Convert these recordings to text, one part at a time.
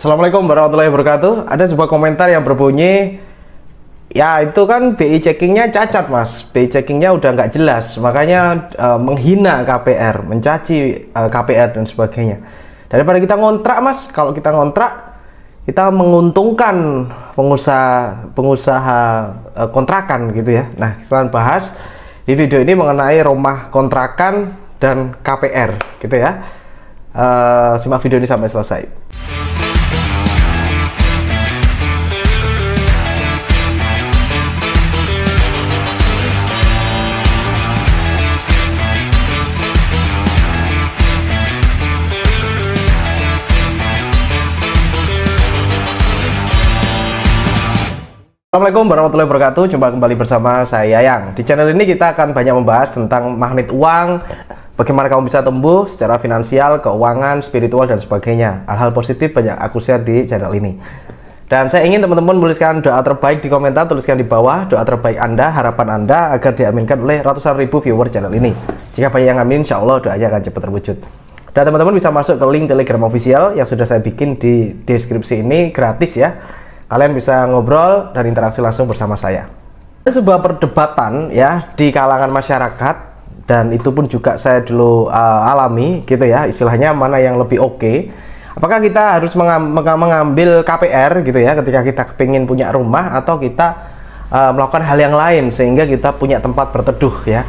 Assalamualaikum warahmatullahi wabarakatuh. Ada sebuah komentar yang berbunyi, ya itu kan BI checkingnya cacat mas, BI checkingnya udah nggak jelas, makanya menghina KPR, mencaci KPR dan sebagainya. Daripada kita ngontrak mas, kalau kita ngontrak kita menguntungkan pengusaha kontrakan gitu ya. Nah, kita akan bahas di video ini mengenai rumah kontrakan dan KPR gitu ya. Simak video ini sampai selesai. Assalamualaikum warahmatullahi wabarakatuh. Jumpa kembali bersama saya Yayang. Di channel ini kita akan banyak membahas tentang magnet uang, bagaimana kamu bisa tumbuh secara finansial, keuangan, spiritual, dan sebagainya. Hal-hal positif banyak aku share di channel ini. Dan saya ingin teman-teman menuliskan doa terbaik di komentar, tuliskan di bawah doa terbaik Anda, harapan Anda agar diaminkan oleh ratusan ribu viewer channel ini. Jika banyak yang amin, insya Allah doanya akan cepat terwujud. Dan teman-teman bisa masuk ke link Telegram official yang sudah saya bikin di deskripsi ini, gratis ya. Kalian bisa ngobrol dan interaksi langsung bersama saya. Ada sebuah perdebatan ya di kalangan masyarakat, dan itu pun juga saya dulu alami gitu ya, istilahnya mana yang lebih oke. Apakah kita harus mengambil KPR gitu ya ketika kita pengen punya rumah, atau kita melakukan hal yang lain sehingga kita punya tempat berteduh ya.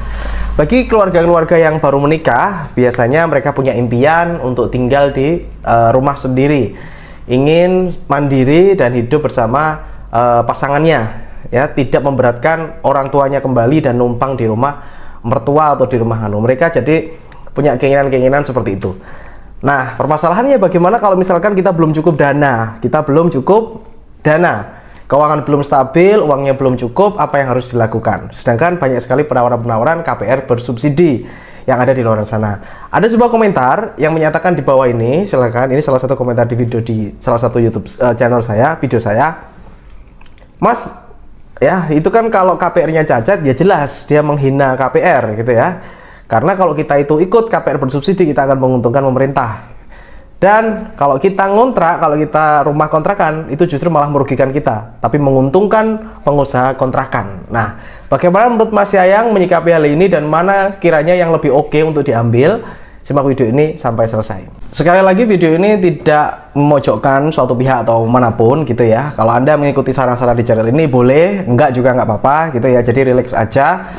Bagi keluarga-keluarga yang baru menikah, biasanya mereka punya impian untuk tinggal di rumah sendiri, ingin mandiri dan hidup bersama pasangannya ya, tidak memberatkan orang tuanya kembali dan numpang di rumah mertua atau di rumah mereka. Jadi punya keinginan-keinginan seperti itu. Nah, permasalahannya bagaimana kalau misalkan kita belum cukup dana, keuangan belum stabil, uangnya belum cukup, apa yang harus dilakukan? Sedangkan banyak sekali penawaran-penawaran KPR bersubsidi yang ada di luar sana. Ada sebuah komentar yang menyatakan di bawah ini, silakan, ini salah satu komentar di video di salah satu YouTube channel saya, video saya. Mas, ya itu kan kalau KPR-nya cacat, ya jelas dia menghina KPR gitu ya. Karena kalau kita itu ikut KPR bersubsidi, kita akan menguntungkan pemerintah. Dan kalau kita ngontrak, kalau kita rumah kontrakan, itu justru malah merugikan kita, tapi menguntungkan pengusaha kontrakan. Nah, bagaimana menurut Mas Yayang menyikapi hal ini, dan mana kiranya yang lebih oke untuk diambil? Simak video ini sampai selesai. Sekali lagi, video ini tidak memojokkan suatu pihak atau manapun gitu ya. Kalau Anda mengikuti saran-saran di channel ini boleh, enggak juga nggak apa-apa gitu ya. Jadi relax aja.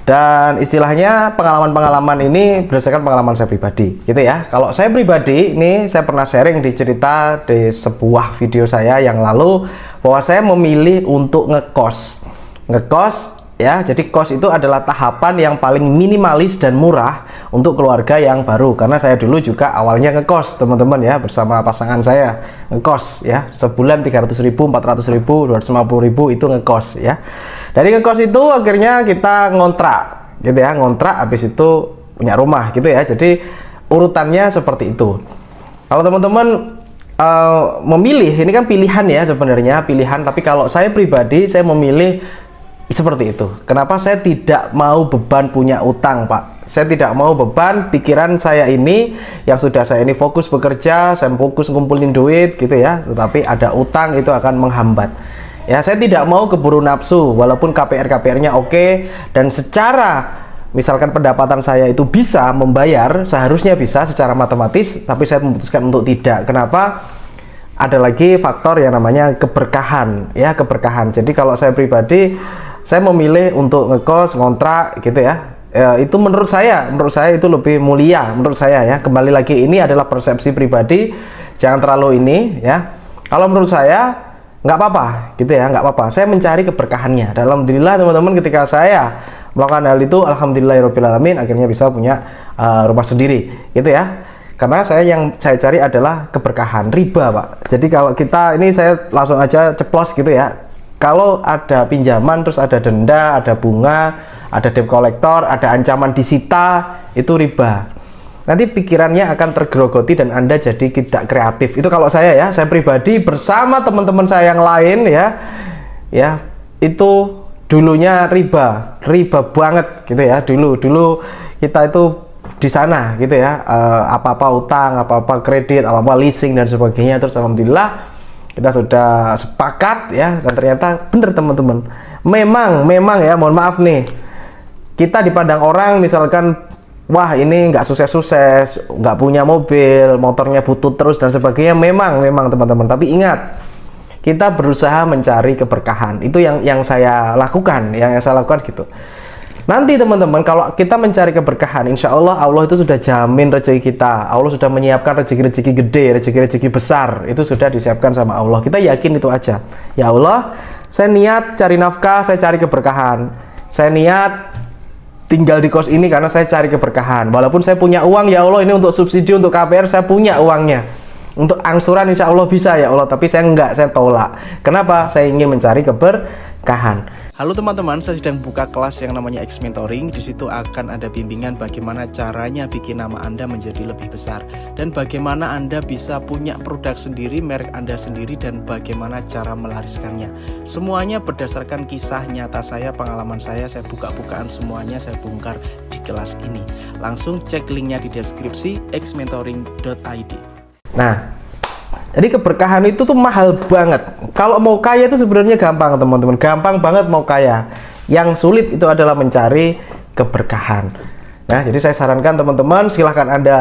Dan istilahnya pengalaman-pengalaman ini berdasarkan pengalaman saya pribadi gitu ya. Kalau saya pribadi, ini saya pernah sharing di cerita di sebuah video saya yang lalu, bahwa saya memilih untuk ngekos ya. Jadi kos itu adalah tahapan yang paling minimalis dan murah untuk keluarga yang baru. Karena saya dulu juga awalnya ngekos teman-teman ya, bersama pasangan saya ngekos ya, sebulan 300.000, 400.000, 250.000 itu ngekos ya. Dari ngekos itu akhirnya kita ngontrak gitu ya, ngontrak habis itu punya rumah gitu ya. Jadi urutannya seperti itu. Kalau teman-teman memilih, ini kan pilihan ya sebenarnya, pilihan, tapi kalau saya pribadi saya memilih seperti itu. Kenapa? Saya tidak mau beban punya utang, Pak. Saya tidak mau beban pikiran saya ini, yang sudah saya ini fokus bekerja, saya fokus ngumpulin duit gitu ya, tetapi ada utang, itu akan menghambat. Ya, saya tidak mau keburu nafsu, walaupun KPR-nya oke, dan secara misalkan pendapatan saya itu bisa membayar, seharusnya bisa secara matematis, tapi saya memutuskan untuk tidak. Kenapa? Ada lagi faktor yang namanya keberkahan ya, keberkahan. Jadi kalau saya pribadi, saya memilih untuk ngekos, ngontrak gitu ya. Itu menurut saya itu lebih mulia menurut saya ya. Kembali lagi, ini adalah persepsi pribadi, jangan terlalu ini ya. Kalau menurut saya nggak apa-apa gitu ya, nggak apa-apa. Saya mencari keberkahannya. Dan alhamdulillah teman-teman, ketika saya melakukan hal itu, alhamdulillahirobbilalamin, akhirnya bisa punya rumah sendiri gitu ya. Karena yang saya cari adalah keberkahan, riba Pak. Jadi kalau kita ini, saya langsung aja ceplos gitu ya. Kalau ada pinjaman terus ada denda, ada bunga, ada debt collector, ada ancaman disita, itu riba. Nanti pikirannya akan tergerogoti dan Anda jadi tidak kreatif. Itu kalau saya ya, saya pribadi bersama teman-teman saya yang lain ya, itu dulunya riba banget gitu ya. Dulu kita itu di sana gitu ya, apa-apa utang, apa-apa kredit, apa-apa leasing dan sebagainya. Terus alhamdulillah kita sudah sepakat ya, dan ternyata bener teman-teman, memang ya, mohon maaf nih, kita dipandang orang misalkan wah ini nggak sukses-sukses, nggak punya mobil, motornya butut terus dan sebagainya. Memang teman-teman, tapi ingat, kita berusaha mencari keberkahan. Itu yang saya lakukan, yang saya lakukan gitu. Nanti teman-teman, kalau kita mencari keberkahan, insya Allah, Allah itu sudah jamin rezeki kita. Allah sudah menyiapkan rezeki-rezeki gede, rezeki-rezeki besar. Itu sudah disiapkan sama Allah. Kita yakin itu aja. Ya Allah, saya niat cari nafkah, saya cari keberkahan. Saya niat tinggal di kos ini karena saya cari keberkahan. Walaupun saya punya uang, ya Allah, ini untuk subsidi, untuk KPR, saya punya uangnya. Untuk angsuran insya Allah bisa ya Allah, tapi saya enggak, saya tolak. Kenapa? Saya ingin mencari keberkahan. Halo teman-teman, saya sedang buka kelas yang namanya X Mentoring. Di situ akan ada bimbingan bagaimana caranya bikin nama Anda menjadi lebih besar, dan bagaimana Anda bisa punya produk sendiri, merek Anda sendiri, dan bagaimana cara melariskannya. Semuanya berdasarkan kisah nyata saya, pengalaman saya buka-bukaan semuanya saya bongkar di kelas ini. Langsung cek linknya di deskripsi xmentoring.id. Nah, jadi keberkahan itu tuh mahal banget. Kalau mau kaya itu sebenarnya gampang teman-teman, gampang banget mau kaya. Yang sulit itu adalah mencari keberkahan. Nah, jadi saya sarankan teman-teman, silahkan Anda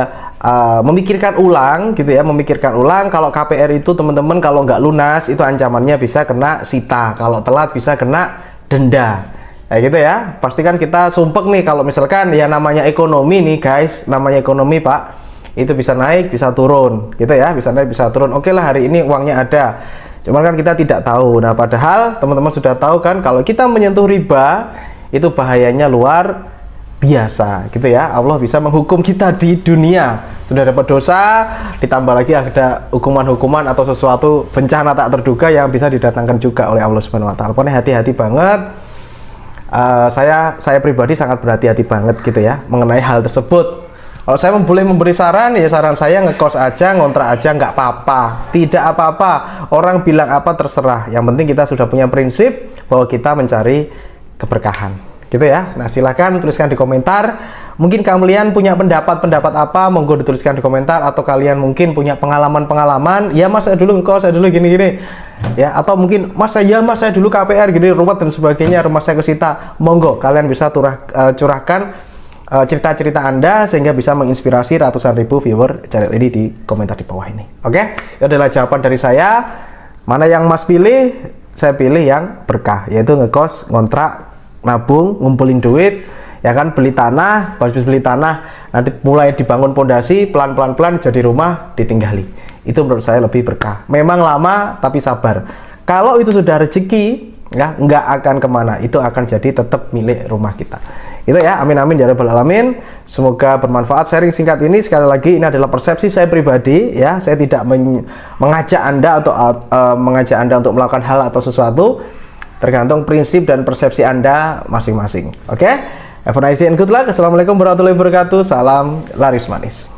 memikirkan ulang gitu ya, memikirkan ulang. Kalau KPR itu teman-teman, kalau nggak lunas itu ancamannya bisa kena sita, kalau telat bisa kena denda. Kayak gitu ya. Pastikan kita sumpek nih kalau misalkan ya namanya ekonomi nih guys, namanya ekonomi Pak. Itu bisa naik, bisa turun, gitu ya, bisa naik, bisa turun. Oke lah, hari ini uangnya ada, cuman kan kita tidak tahu. Nah, padahal teman-teman sudah tahu kan, kalau kita menyentuh riba, itu bahayanya luar biasa, gitu ya. Allah bisa menghukum kita di dunia. Sudah dapat dosa, ditambah lagi ada hukuman-hukuman atau sesuatu bencana tak terduga yang bisa didatangkan juga oleh Allah Subhanahu Wa Taala. Pokoknya hati-hati banget. Saya pribadi sangat berhati-hati banget, gitu ya, mengenai hal tersebut. Kalau saya boleh memberi saran, ya saran saya ngekos aja, ngontrak aja, nggak apa-apa. Tidak apa-apa, orang bilang apa terserah. Yang penting kita sudah punya prinsip bahwa kita mencari keberkahan, gitu ya. Nah, silahkan tuliskan di komentar. Mungkin kalian punya pendapat apa, monggo dituliskan di komentar. Atau kalian mungkin punya pengalaman-pengalaman, ya mas saya dulu ngekos, saya dulu gini-gini, ya. Atau mungkin mas saya dulu KPR gini, ruwet dan sebagainya, rumah saya kesita. Monggo kalian bisa curahkan cerita-cerita Anda sehingga bisa menginspirasi ratusan ribu viewer channel ini di komentar di bawah ini. Oke, itu adalah jawaban dari saya. Mana yang Mas pilih? Saya pilih yang berkah, yaitu ngekos, ngontrak, nabung, ngumpulin duit, ya kan, beli tanah, habis beli tanah nanti mulai dibangun pondasi, pelan-pelan jadi rumah, ditinggali. Itu menurut saya lebih berkah. Memang lama tapi sabar. Kalau itu sudah rezeki, ya nggak akan kemana, itu akan jadi tetap milik rumah kita. Itu ya, amin amin ya rabbal alamin. Semoga bermanfaat sharing singkat ini. Sekali lagi, ini adalah persepsi saya pribadi ya. Saya tidak mengajak Anda atau mengajak Anda untuk melakukan hal atau sesuatu. Tergantung prinsip dan persepsi Anda masing-masing. Oke? Have a nice day and good luck. Assalamualaikum warahmatullahi wabarakatuh. Salam laris manis.